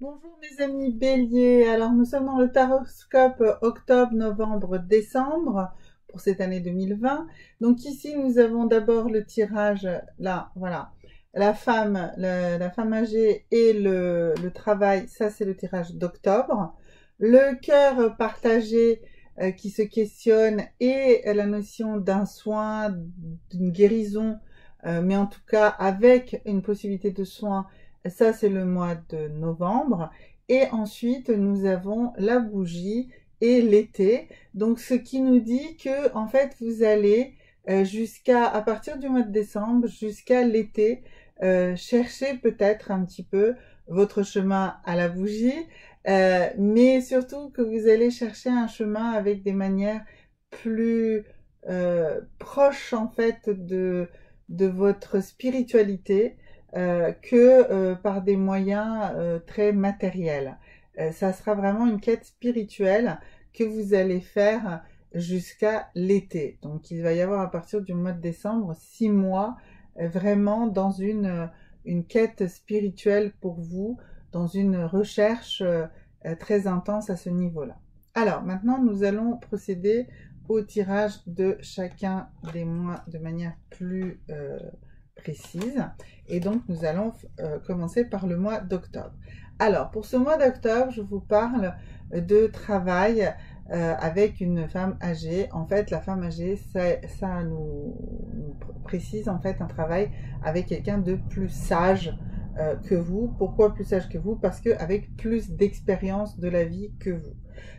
Bonjour mes amis Bélier, alors nous sommes dans le taroscope octobre, novembre, décembre pour cette année 2020. Donc ici nous avons d'abord le tirage, là voilà, la femme âgée et le travail, ça c'est le tirage d'octobre. Le cœur partagé qui se questionne et la notion d'un soin, d'une guérison, mais en tout cas avec une possibilité de soin. Ça, c'est le mois de novembre. Et ensuite, nous avons la bougie et l'été. Donc, ce qui nous dit que, en fait, vous allez à partir du mois de décembre, jusqu'à l'été, chercher peut-être un petit peu votre chemin à la bougie, mais surtout que vous allez chercher un chemin avec des manières plus proches, en fait, de votre spiritualité, que par des moyens très matériels. Ça sera vraiment une quête spirituelle que vous allez faire jusqu'à l'été. Donc il va y avoir à partir du mois de décembre 6 mois vraiment dans une quête spirituelle pour vous, dans une recherche très intense à ce niveau-là. Alors maintenant nous allons procéder au tirage de chacun des mois de manière plus précise. Et donc, nous allons commencer par le mois d'octobre. Alors, pour ce mois d'octobre, je vous parle de travail avec une femme âgée. En fait, la femme âgée, ça nous précise en fait un travail avec quelqu'un de plus sage que vous. Pourquoi plus sage que vous? Parce qu'avec plus d'expérience de la vie que vous.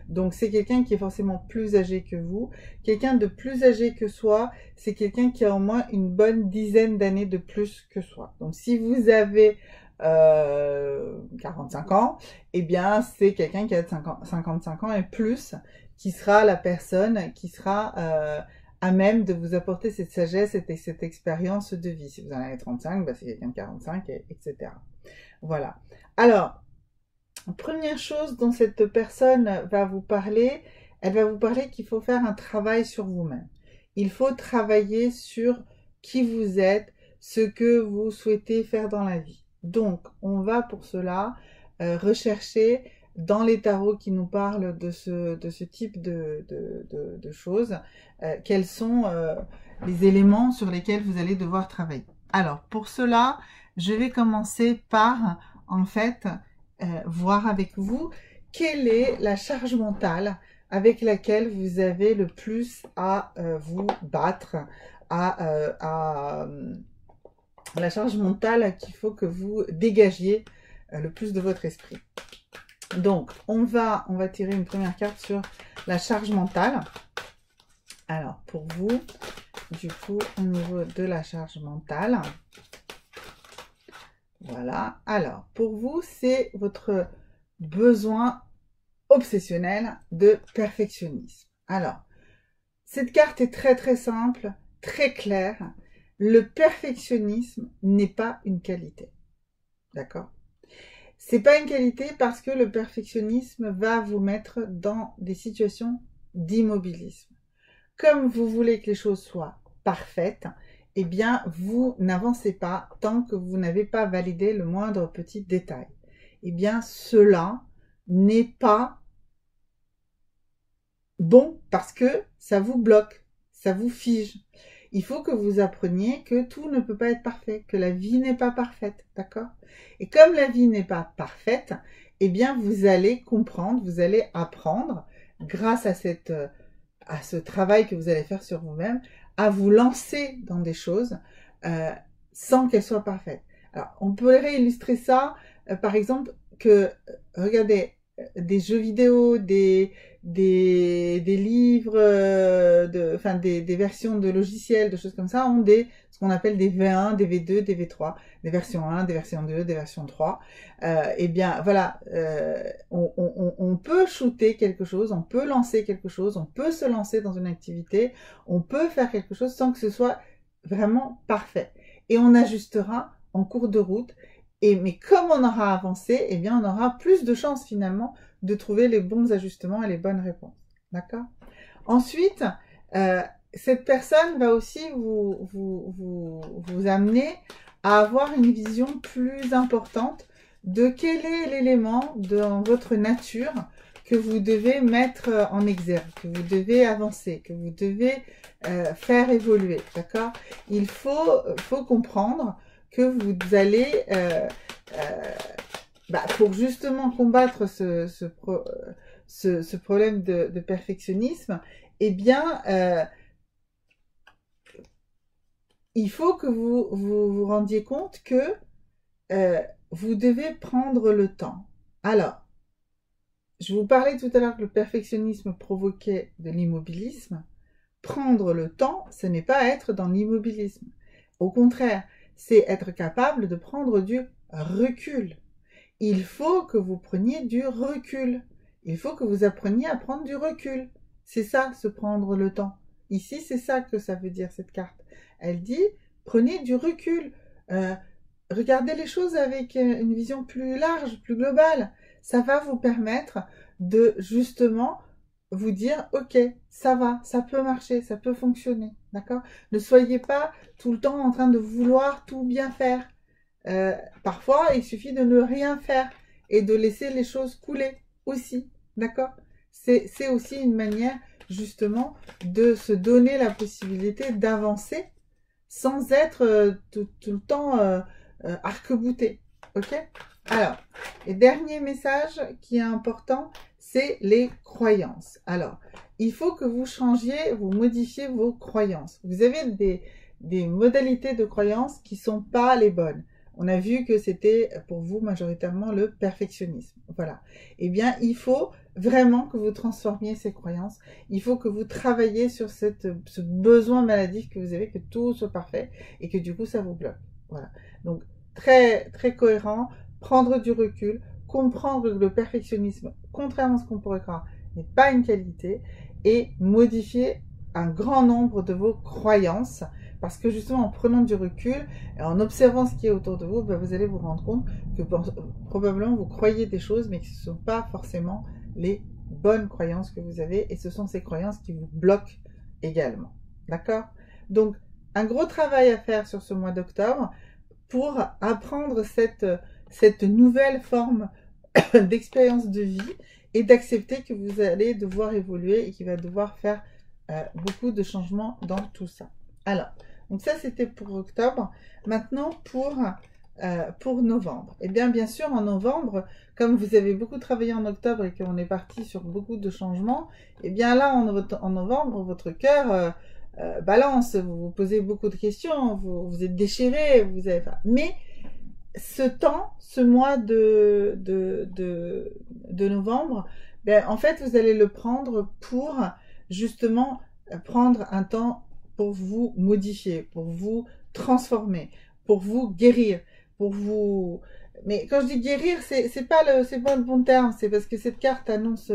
Donc c'est quelqu'un qui est forcément plus âgé que vous. Quelqu'un de plus âgé que soi, c'est quelqu'un qui a au moins une bonne dizaine d'années de plus que soi. Donc si vous avez 45 ans, eh bien c'est quelqu'un qui a 55 ans et plus qui sera la personne qui sera à même de vous apporter cette sagesse et cette expérience de vie. Si vous en avez 35, bah, c'est quelqu'un de 45, etc. Voilà. Alors, première chose dont cette personne va vous parler, elle va vous parler qu'il faut faire un travail sur vous-même. Il faut travailler sur qui vous êtes, ce que vous souhaitez faire dans la vie. Donc, on va pour cela rechercher dans les tarots qui nous parlent de ce type de choses, quels sont les éléments sur lesquels vous allez devoir travailler. Alors, pour cela, je vais commencer par, en fait, voir avec vous quelle est la charge mentale avec laquelle vous avez le plus à vous battre, à la charge mentale qu'il faut que vous dégagiez le plus de votre esprit. Donc, on va tirer une première carte sur la charge mentale. Alors, pour vous, du coup, au niveau de la charge mentale, voilà. Alors, pour vous, c'est votre besoin obsessionnel de perfectionnisme. Alors, cette carte est très très simple, très claire. Le perfectionnisme n'est pas une qualité. D'accord? C'est pas une qualité parce que le perfectionnisme va vous mettre dans des situations d'immobilisme. Comme vous voulez que les choses soient parfaites, eh bien, vous n'avancez pas tant que vous n'avez pas validé le moindre petit détail. Eh bien, cela n'est pas bon parce que ça vous bloque, ça vous fige. Il faut que vous appreniez que tout ne peut pas être parfait, que la vie n'est pas parfaite, d'accord? Et comme la vie n'est pas parfaite, eh bien, vous allez comprendre, vous allez apprendre, grâce à ce travail que vous allez faire sur vous-même, à vous lancer dans des choses sans qu'elles soient parfaites. Alors, on pourrait illustrer ça, par exemple, regardez, des jeux vidéo, des livres, des versions de logiciels, de choses comme ça, ont ce qu'on appelle des V1, des V2, des V3, des versions 1, des versions 2, des versions 3. Eh bien, voilà, on peut shooter quelque chose, on peut lancer quelque chose, on peut se lancer dans une activité, on peut faire quelque chose sans que ce soit vraiment parfait. Et on ajustera en cours de route. Mais comme on aura avancé, eh bien, on aura plus de chances finalement de trouver les bons ajustements et les bonnes réponses. D'accord? Ensuite, cette personne va aussi vous amener à avoir une vision plus importante de quel est l'élément dans votre nature que vous devez mettre en exergue, que vous devez avancer, que vous devez faire évoluer, d'accord? Il faut comprendre que vous allez, pour justement combattre ce problème de perfectionnisme, eh bien, il faut que vous rendiez compte que vous devez prendre le temps. Alors, je vous parlais tout à l'heure que le perfectionnisme provoquait de l'immobilisme. Prendre le temps, ce n'est pas être dans l'immobilisme. Au contraire, c'est être capable de prendre du recul. Il faut que vous preniez du recul. Il faut que vous appreniez à prendre du recul. C'est ça, se prendre le temps. Ici, c'est ça que ça veut dire, cette carte. Elle dit, prenez du recul. Regardez les choses avec une vision plus large, plus globale. Ça va vous permettre de justement vous dire, ok, ça va, ça peut marcher, ça peut fonctionner, d'accord? Ne soyez pas tout le temps en train de vouloir tout bien faire. Parfois, il suffit de ne rien faire et de laisser les choses couler aussi, d'accord? C'est aussi une manière justement de se donner la possibilité d'avancer sans être tout le temps arc-bouté, ok? Alors, le dernier message qui est important, c'est les croyances. Alors, il faut que vous changiez, vous modifiez vos croyances. Vous avez des modalités de croyances qui sont pas les bonnes. On a vu que c'était pour vous majoritairement le perfectionnisme. Voilà. Eh bien, il faut vraiment que vous transformiez ces croyances. Il faut que vous travailliez sur ce besoin maladif que vous avez, que tout soit parfait et que du coup, ça vous bloque. Voilà. Donc, très, très cohérent, prendre du recul, comprendre que le perfectionnisme, contrairement à ce qu'on pourrait croire, n'est pas une qualité, et modifier un grand nombre de vos croyances, parce que justement en prenant du recul et en observant ce qui est autour de vous, vous allez vous rendre compte que probablement vous croyez des choses, mais que ce ne sont pas forcément les bonnes croyances que vous avez, et ce sont ces croyances qui vous bloquent également. D'accord? Donc, un gros travail à faire sur ce mois d'octobre pour apprendre cette nouvelle forme d'expérience de vie et d'accepter que vous allez devoir évoluer et qu'il va devoir faire beaucoup de changements dans tout ça. Alors, donc ça c'était pour octobre. Maintenant pour novembre. Eh bien sûr en novembre, comme vous avez beaucoup travaillé en octobre et qu'on est parti sur beaucoup de changements, eh bien là en novembre, votre cœur balance, vous vous posez beaucoup de questions, vous êtes déchiré, mais ce mois de novembre, en fait, vous allez le prendre pour justement prendre un temps pour vous modifier, pour vous transformer, pour vous guérir, pour vous... Mais quand je dis guérir, c'est pas le bon terme, c'est parce que cette carte annonce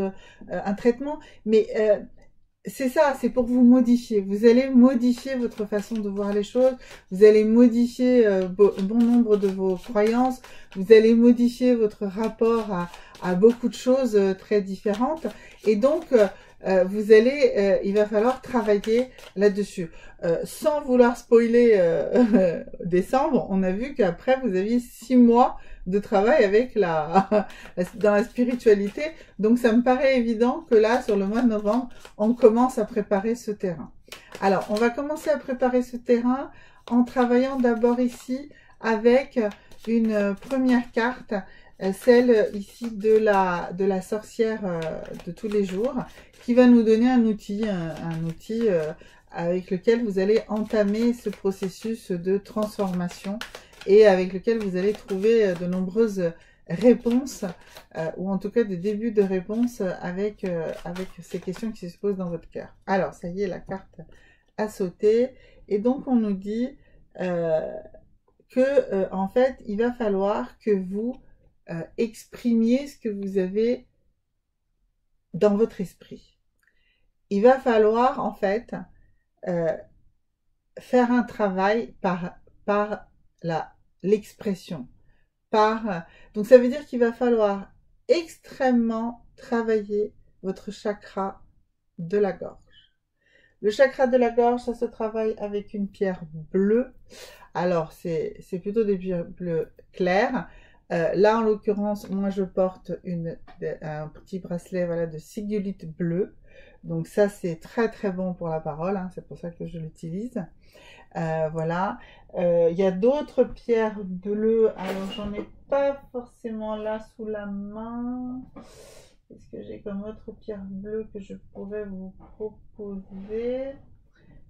un traitement, mais c'est ça, c'est pour vous modifier. Vous allez modifier votre façon de voir les choses, vous allez modifier bon nombre de vos croyances, vous allez modifier votre rapport à beaucoup de choses très différentes. Et donc, il va falloir travailler là-dessus. Sans vouloir spoiler décembre, on a vu qu'après, vous aviez 6 mois de travail avec dans la spiritualité. Donc, ça me paraît évident que là, sur le mois de novembre, on commence à préparer ce terrain. Alors, on va commencer à préparer ce terrain en travaillant d'abord ici avec une première carte, celle ici de la sorcière de tous les jours, qui va nous donner un outil avec lequel vous allez entamer ce processus de transformation et avec lequel vous allez trouver de nombreuses réponses, ou en tout cas des débuts de réponses avec ces questions qui se posent dans votre cœur. Alors, ça y est, la carte a sauté, et donc on nous dit en fait, il va falloir que vous exprimiez ce que vous avez dans votre esprit. Il va falloir, en fait, faire un travail par l'expression. Donc, ça veut dire qu'il va falloir extrêmement travailler votre chakra de la gorge. Le chakra de la gorge, ça se travaille avec une pierre bleue. Alors, c'est plutôt des pierres bleues claires. Là, en l'occurrence, moi, je porte un petit bracelet, voilà, de cigolite bleue. Donc ça, c'est très très bon pour la parole, hein, c'est pour ça que je l'utilise. Voilà. Il y a d'autres pierres bleues. Alors, j'en ai pas forcément là sous la main. Qu'est-ce que j'ai comme autre pierre bleue que je pourrais vous proposer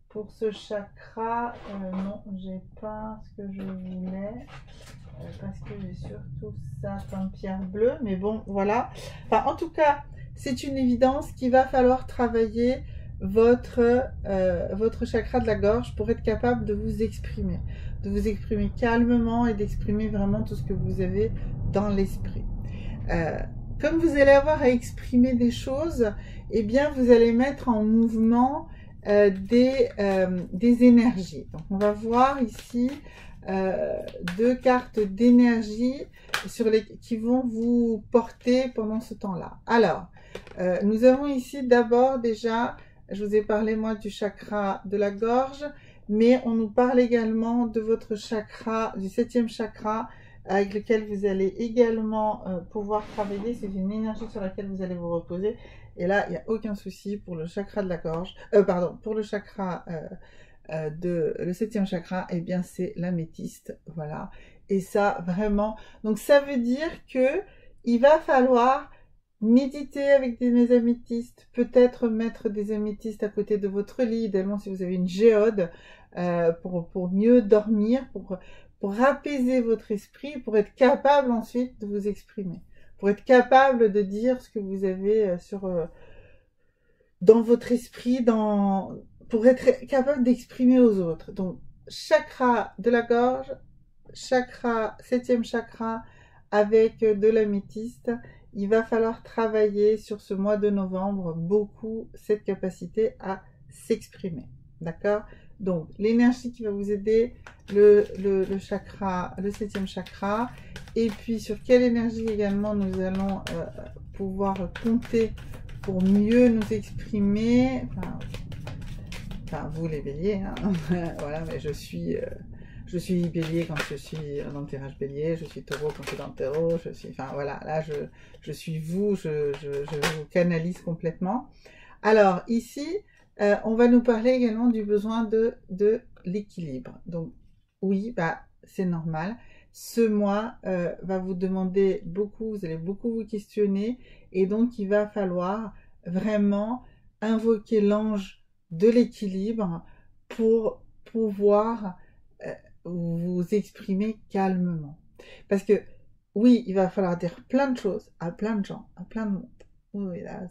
pour ce chakra? Non, j'ai pas ce que je voulais. Parce que j'ai surtout ça comme pierre bleue. Mais bon, voilà. Enfin, en tout cas, c'est une évidence qu'il va falloir travailler votre chakra de la gorge pour être capable de vous exprimer calmement et d'exprimer vraiment tout ce que vous avez dans l'esprit. Comme vous allez avoir à exprimer des choses, eh bien vous allez mettre en mouvement des énergies. Donc on va voir ici deux cartes d'énergie qui vont vous porter pendant ce temps-là. Alors, nous avons ici d'abord déjà, je vous ai parlé moi du chakra de la gorge, mais on nous parle également de votre chakra, du 7e chakra, avec lequel vous allez également pouvoir travailler. C'est une énergie sur laquelle vous allez vous reposer. Et là, il n'y a aucun souci pour le chakra de la gorge, pour le chakra le 7e chakra, eh bien c'est l'améthyste, voilà. Et ça, vraiment, donc ça veut dire que il va falloir méditer avec des améthystes, peut-être mettre des améthystes à côté de votre lit, idéalement si vous avez une géode, pour mieux dormir, pour apaiser votre esprit, pour être capable ensuite de vous exprimer, pour être capable de dire ce que vous avez dans votre esprit, pour être capable d'exprimer aux autres. Donc, chakra de la gorge, chakra, 7e chakra, avec de l'améthyste, il va falloir travailler sur ce mois de novembre beaucoup cette capacité à s'exprimer. D'accord? Donc, l'énergie qui va vous aider, le chakra, le 7e chakra, et puis sur quelle énergie également nous allons pouvoir compter pour mieux nous exprimer. Enfin vous les béliers, hein. Voilà, mais je suis bélier quand je suis dans le tirage bélier, je suis taureau quand je suis dans le taureau, enfin voilà, là je suis vous, je vous canalise complètement. Alors ici, on va nous parler également du besoin de l'équilibre. Donc oui, c'est normal. Ce mois va vous demander beaucoup, vous allez beaucoup vous questionner, et donc il va falloir vraiment invoquer l'ange de l'équilibre pour pouvoir vous exprimer calmement. Parce que oui, il va falloir dire plein de choses à plein de gens, à plein de monde. Oui, là,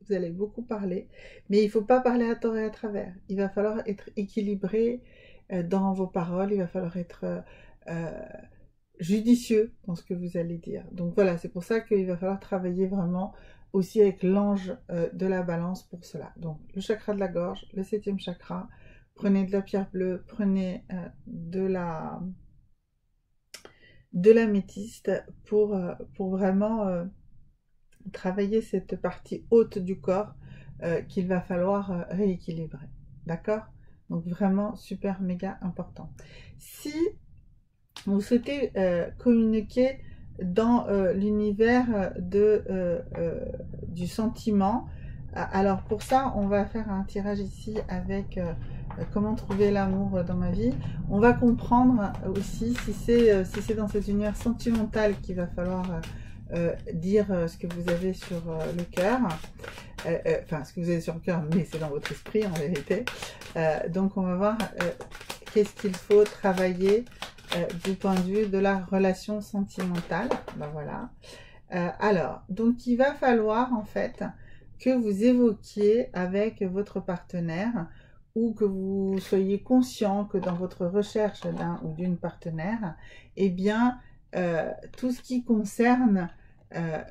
vous allez beaucoup parler, mais il ne faut pas parler à tort et à travers. Il va falloir être équilibré dans vos paroles, il va falloir être judicieux dans ce que vous allez dire. Donc voilà, c'est pour ça qu'il va falloir travailler vraiment aussi avec l'ange de la balance pour cela. Donc le chakra de la gorge, le 7e chakra, prenez de la pierre bleue, prenez de l'améthyste pour vraiment travailler cette partie haute du corps qu'il va falloir rééquilibrer. D'accord? Donc vraiment super méga important. Si vous souhaitez communiquer dans l'univers du sentiment, alors pour ça, on va faire un tirage ici avec comment trouver l'amour dans ma vie. On va comprendre aussi si c'est dans cet univers sentimental qu'il va falloir dire ce que vous avez sur le cœur. Enfin, ce que vous avez sur le cœur, mais c'est dans votre esprit en vérité. Donc on va voir qu'est-ce qu'il faut travailler du point de vue de la relation sentimentale. Ben voilà. Alors, donc il va falloir en fait que vous évoquiez avec votre partenaire, ou que vous soyez conscient que dans votre recherche d'un ou d'une partenaire, eh bien, tout ce qui concerne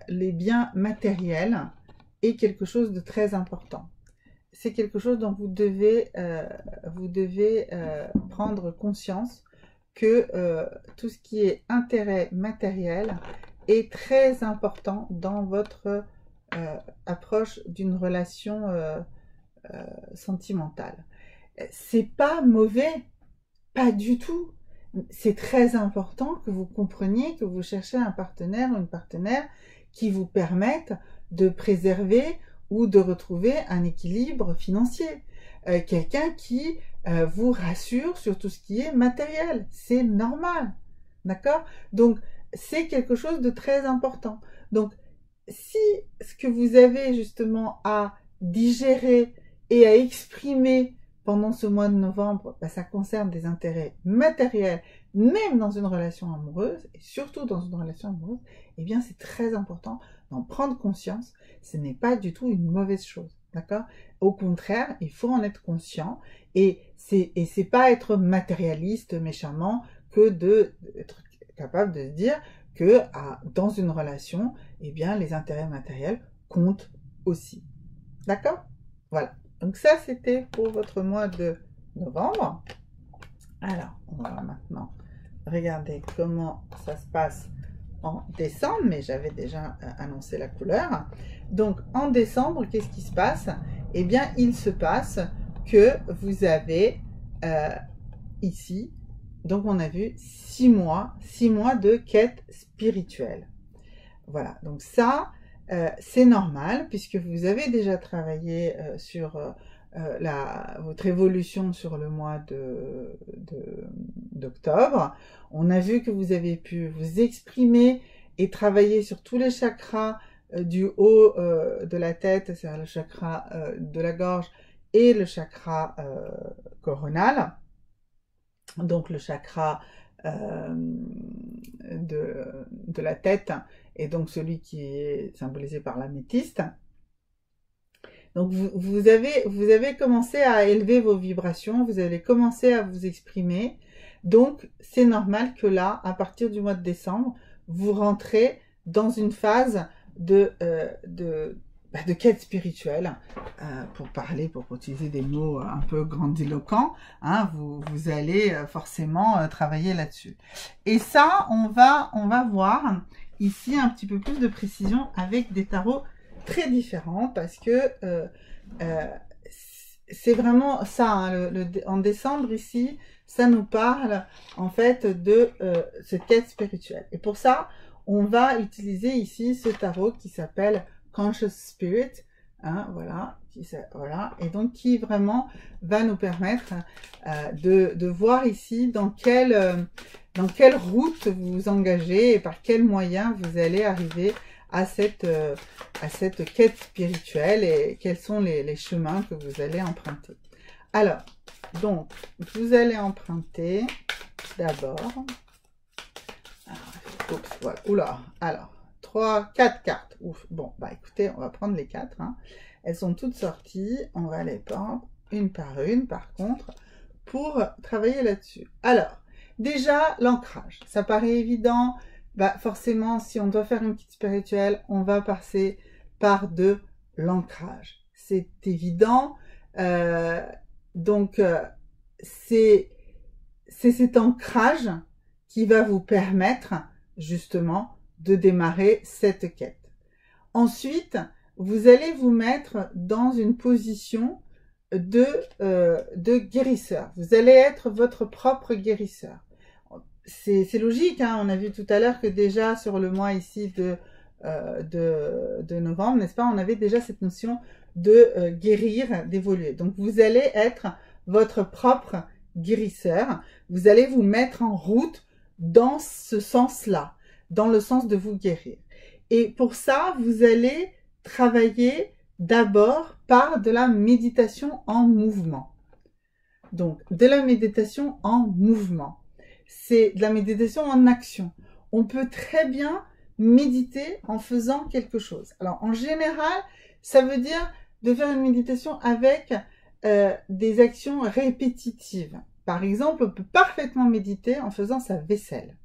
les biens matériels est quelque chose de très important. C'est quelque chose dont vous devez prendre conscience, que tout ce qui est intérêt matériel est très important dans votre approche d'une relation sentimentale. C'est pas mauvais, pas du tout, c'est très important que vous compreniez que vous cherchez un partenaire ou une partenaire qui vous permette de préserver ou de retrouver un équilibre financier. Quelqu'un qui vous rassure sur tout ce qui est matériel. C'est normal. D'accord? Donc, c'est quelque chose de très important. Donc, si ce que vous avez justement à digérer et à exprimer pendant ce mois de novembre, ça concerne des intérêts matériels, même dans une relation amoureuse, et surtout dans une relation amoureuse, eh bien c'est très important d'en prendre conscience. Ce n'est pas du tout une mauvaise chose, d'accord? Au contraire, il faut en être conscient, et c'est pas être matérialiste méchamment que d'être capable de se dire que dans une relation, eh bien les intérêts matériels comptent aussi. D'accord? Voilà. Donc ça, c'était pour votre mois de novembre. Alors, on va maintenant regarder comment ça se passe en décembre, mais j'avais déjà annoncé la couleur. Donc, en décembre, qu'est-ce qui se passe? Eh bien, il se passe que vous avez ici, donc on a vu 6 mois de quête spirituelle. Voilà, donc ça, c'est normal puisque vous avez déjà travaillé sur votre évolution sur le mois d'octobre. On a vu que vous avez pu vous exprimer et travailler sur tous les chakras du haut de la tête, c'est-à-dire le chakra de la gorge et le chakra coronal, donc le chakra de la tête, et donc celui qui est symbolisé par l'améthyste. Donc vous avez commencé à élever vos vibrations, vous avez commencé à vous exprimer. Donc c'est normal que là, à partir du mois de décembre, vous rentrez dans une phase de quête spirituelle, pour utiliser des mots un peu grandiloquents, hein, vous allez forcément travailler là-dessus. Et ça, on va voir ici un petit peu plus de précision avec des tarots très différents, parce que c'est vraiment ça, hein, en décembre ici, ça nous parle en fait de cette quête spirituelle. Et pour ça, on va utiliser ici ce tarot qui s'appelle Conscious Spirit, hein, voilà, et donc qui vraiment va nous permettre de voir ici dans quelle route vous vous engagez et par quels moyens vous allez arriver à cette quête spirituelle et quels sont les chemins que vous allez emprunter. Alors, donc, vous allez emprunter d'abord, voilà, oula, alors, 4 cartes. Ouf. Bon, écoutez, on va prendre les 4. Hein. Elles sont toutes sorties. On va les prendre une par une, par contre, pour travailler là-dessus. Alors, déjà, l'ancrage. Ça paraît évident. Forcément, si on doit faire une quête spirituelle, on va passer par de l'ancrage. C'est évident. Donc, c'est cet ancrage qui va vous permettre, justement, de démarrer cette quête. Ensuite, vous allez vous mettre dans une position de guérisseur. Vous allez être votre propre guérisseur. C'est logique, hein, on a vu tout à l'heure que déjà sur le mois ici de novembre, n'est-ce pas, on avait déjà cette notion de guérir, d'évoluer. Donc vous allez être votre propre guérisseur. Vous allez vous mettre en route dans ce sens-là, dans le sens de vous guérir. Et pour ça, vous allez travailler d'abord par de la méditation en mouvement. Donc, de la méditation en mouvement. C'est de la méditation en action. On peut très bien méditer en faisant quelque chose. Alors, en général, ça veut dire de faire une méditation avec des actions répétitives. Par exemple, on peut parfaitement méditer en faisant sa vaisselle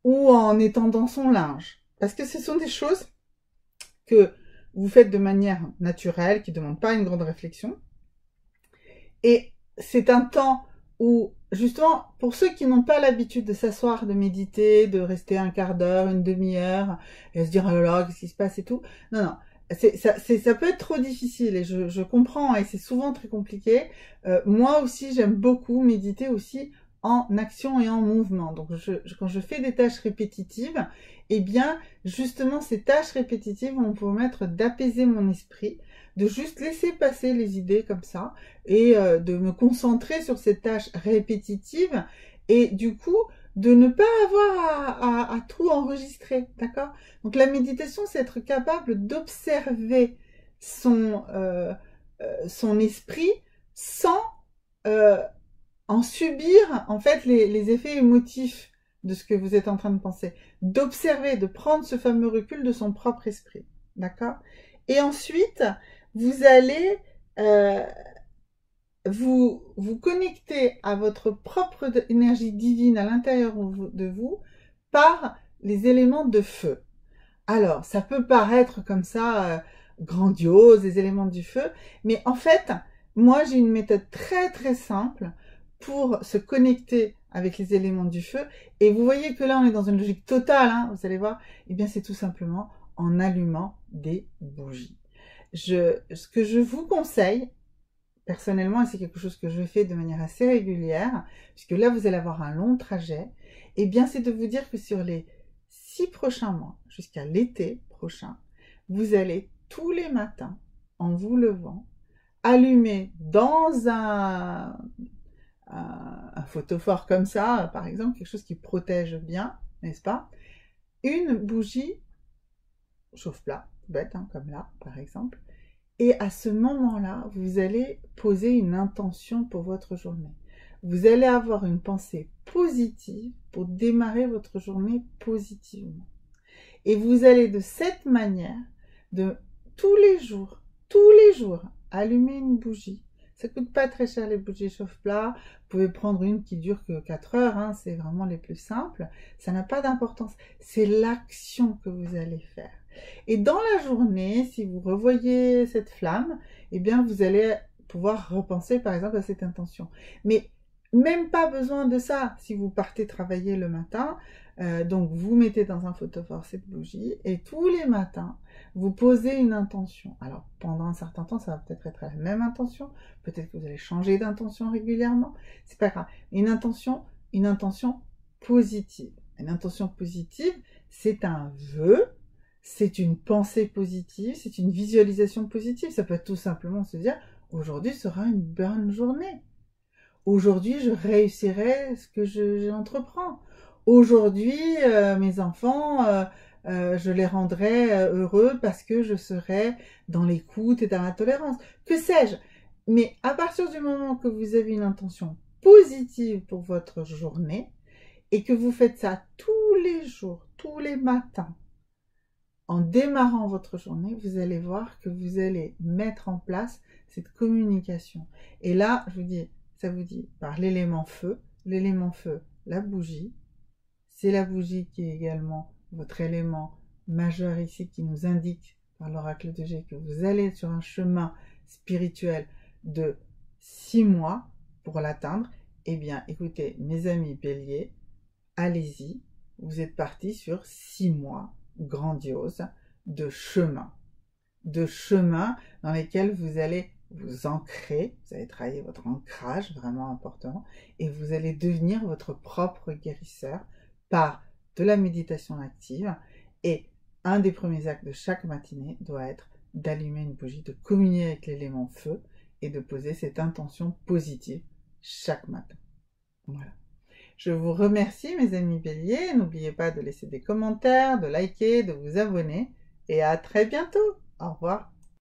ou en étendant son linge. Parce que ce sont des choses que vous faites de manière naturelle, qui ne demandent pas une grande réflexion. Et c'est un temps où, justement, pour ceux qui n'ont pas l'habitude de s'asseoir, de méditer, de rester un quart d'heure, une demi-heure, et se dire « oh là là, qu'est-ce qui se passe et tout », non, ça peut être trop difficile, et je comprends, et c'est souvent très compliqué. Moi aussi, j'aime beaucoup méditer aussi en action et en mouvement. Donc, quand je fais des tâches répétitives, eh bien, justement, ces tâches répétitives vont me permettre d'apaiser mon esprit, de juste laisser passer les idées comme ça, et de me concentrer sur ces tâches répétitives, et du coup, de ne pas avoir à tout enregistrer, d'accord? Donc, la méditation, c'est être capable d'observer son esprit sans en subir en fait les effets émotifs de ce que vous êtes en train de penser, d'observer, de prendre ce fameux recul de son propre esprit, d'accord? Et ensuite, vous allez vous connecter à votre propre énergie divine à l'intérieur de vous par les éléments de feu. Alors, ça peut paraître comme ça grandiose, les éléments du feu, mais en fait, moi j'ai une méthode très très simple pour se connecter avec les éléments du feu, et vous voyez que là on est dans une logique totale, hein, vous allez voir, et bien c'est tout simplement en allumant des bougies. Ce que je vous conseille, personnellement, et c'est quelque chose que je fais de manière assez régulière, puisque là vous allez avoir un long trajet, et bien c'est de vous dire que sur les 6 prochains mois, jusqu'à l'été prochain, vous allez tous les matins, en vous levant, allumer dans un photophore comme ça, par exemple, quelque chose qui protège bien, n'est-ce pas? Une bougie chauffe-plat, bête, hein, comme là, par exemple. Et à ce moment-là, vous allez poser une intention pour votre journée. Vous allez avoir une pensée positive pour démarrer votre journée positivement. Et vous allez de cette manière, tous les jours, allumer une bougie. Ça coûte pas très cher les bougies chauffe-plat. Vous pouvez prendre une qui dure que 4 heures, hein, c'est vraiment les plus simples. Ça n'a pas d'importance. C'est l'action que vous allez faire. Et dans la journée, si vous revoyez cette flamme, eh bien vous allez pouvoir repenser par exemple à cette intention. Mais même pas besoin de ça si vous partez travailler le matin. Donc vous mettez dans un photophore cette bougie et tous les matins, vous posez une intention. Alors pendant un certain temps, ça va peut-être être la même intention, peut-être que vous allez changer d'intention régulièrement, c'est pas grave. Une intention positive. Une intention positive, c'est un vœu, c'est une pensée positive, c'est une visualisation positive. Ça peut être tout simplement se dire, aujourd'hui sera une bonne journée. Aujourd'hui, je réussirai ce que j'entreprends. Aujourd'hui, mes enfants, je les rendrai heureux parce que je serai dans l'écoute et dans la tolérance. Que sais-je? Mais à partir du moment que vous avez une intention positive pour votre journée et que vous faites ça tous les jours, tous les matins, en démarrant votre journée, vous allez voir que vous allez mettre en place cette communication. Et là, je vous dis, ça vous dit par l'élément feu, la bougie, c'est la bougie qui est également votre élément majeur ici qui nous indique par l'oracle de G que vous allez sur un chemin spirituel de 6 mois pour l'atteindre. Eh bien, écoutez, mes amis béliers, allez-y, vous êtes partis sur 6 mois grandioses de chemin dans lesquels vous allez vous ancrer, vous allez travailler votre ancrage, vraiment important, et vous allez devenir votre propre guérisseur par de la méditation active. Et un des premiers actes de chaque matinée doit être d'allumer une bougie, de communier avec l'élément feu et de poser cette intention positive chaque matin. Voilà. Je vous remercie mes amis béliers, n'oubliez pas de laisser des commentaires, de liker, de vous abonner, et à très bientôt. Au revoir.